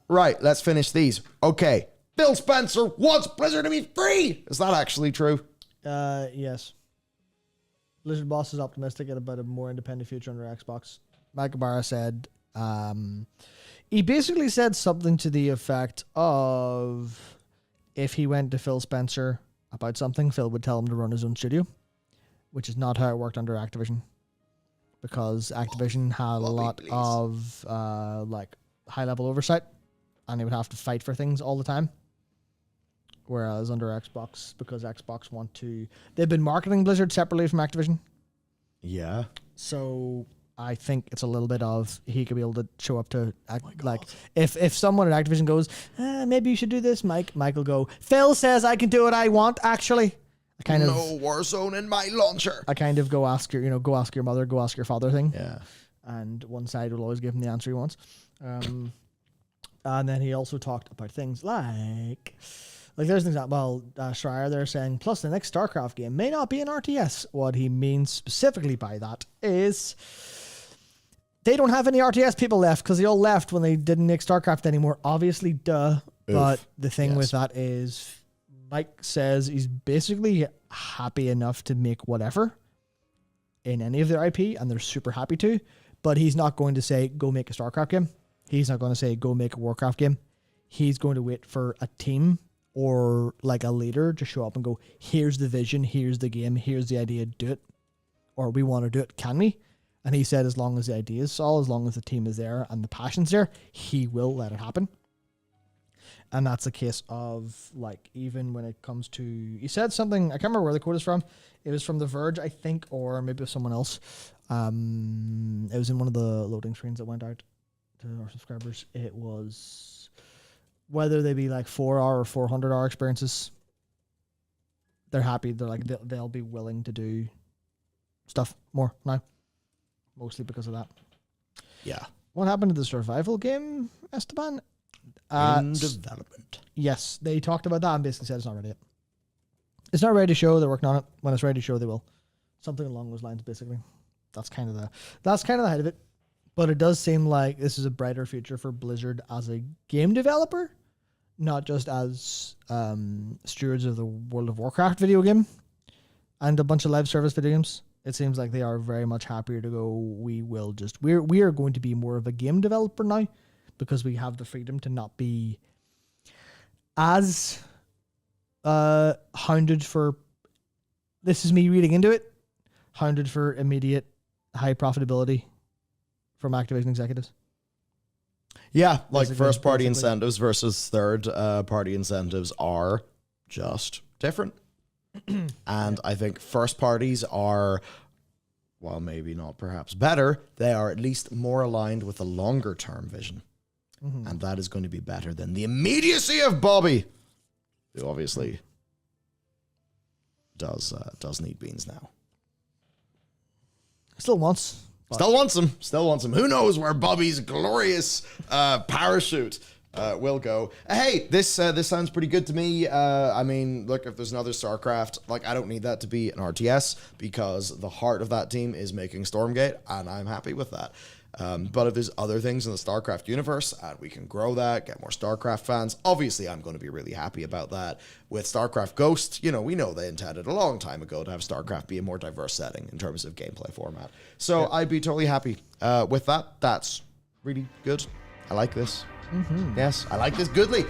Right, let's finish these. Okay, Phil Spencer wants Blizzard to be free. Is that actually true? Yes. Blizzard boss is optimistic about a more independent future under Xbox. Mike Ibarra said, he basically said something to the effect of, if he went to Phil Spencer about something, Phil would tell him to run his own studio, which is not how it worked under Activision, because Activision had a lot of like high-level oversight, and they would have to fight for things all the time. Whereas under Xbox, because Xbox want to, they've been marketing Blizzard separately from Activision. Yeah. So I think it's a little bit of, he could be able to show up to like if someone at Activision goes, maybe you should do this, Mike will go, Phil says I can do what I want. Actually, I kind of no Warzone in my launcher. I kind of go ask your mother, go ask your father thing. Yeah. And one side will always give him the answer he wants. And then he also talked about things like there's an example, Schreier, they're saying, plus the next StarCraft game may not be an RTS. What he means specifically by that is they don't have any RTS people left, because they all left when they didn't make StarCraft anymore. Obviously, duh. But the thing with that is, Mike says he's basically happy enough to make whatever in any of their IP, and they're super happy to, but he's not going to say, go make a StarCraft game. He's not going to say, go make a Warcraft game. He's going to wait for a team or like a leader to show up and go, here's the vision, here's the game, here's the idea, do it. Or we want to do it, can we? And he said as long as the idea is solid, as long as the team is there and the passion's there, he will let it happen. And that's a case of, like, even when it comes to, he said something, I can't remember where the quote is from. It was from The Verge, I think, or maybe it was someone else. It was in one of the loading screens that went out to our subscribers. It was whether they be like 4-hour or 400-hour experiences, they're happy. They're like, they'll be willing to do stuff more now, mostly because of that. Yeah. What happened to the survival game, Esteban? In development. Yes, they talked about that and basically said it's not ready yet. It's not ready to show. They're working on it. When it's ready to show, they will. Something along those lines, basically. That's kind of the height of it. But it does seem like this is a brighter future for Blizzard as a game developer, not just as stewards of the World of Warcraft video game and a bunch of live service video games. It seems like they are very much happier to go, we are going to be more of a game developer now, because we have the freedom to not be as hounded for, this is me reading into it, hounded for immediate high profitability from Activision executives. Yeah, like first party incentives versus third party incentives are just different. And I think first parties are, while maybe not perhaps better, they are at least more aligned with a longer term vision. Mm-hmm. And that is going to be better than the immediacy of Bobby, who obviously does need beans now. Still wants him. Who knows where Bobby's glorious parachute will go. Hey, this sounds pretty good to me. I mean, look, if there's another StarCraft, like, I don't need that to be an RTS, because the heart of that team is making Stormgate, and I'm happy with that. But if there's other things in the StarCraft universe and we can grow that, get more StarCraft fans, obviously I'm going to be really happy about that. With StarCraft Ghost, we know they intended a long time ago to have StarCraft be a more diverse setting in terms of gameplay format. So yeah. I'd be totally happy with that. That's really good. I like this. Mm-hmm. Yes, I like this goodly.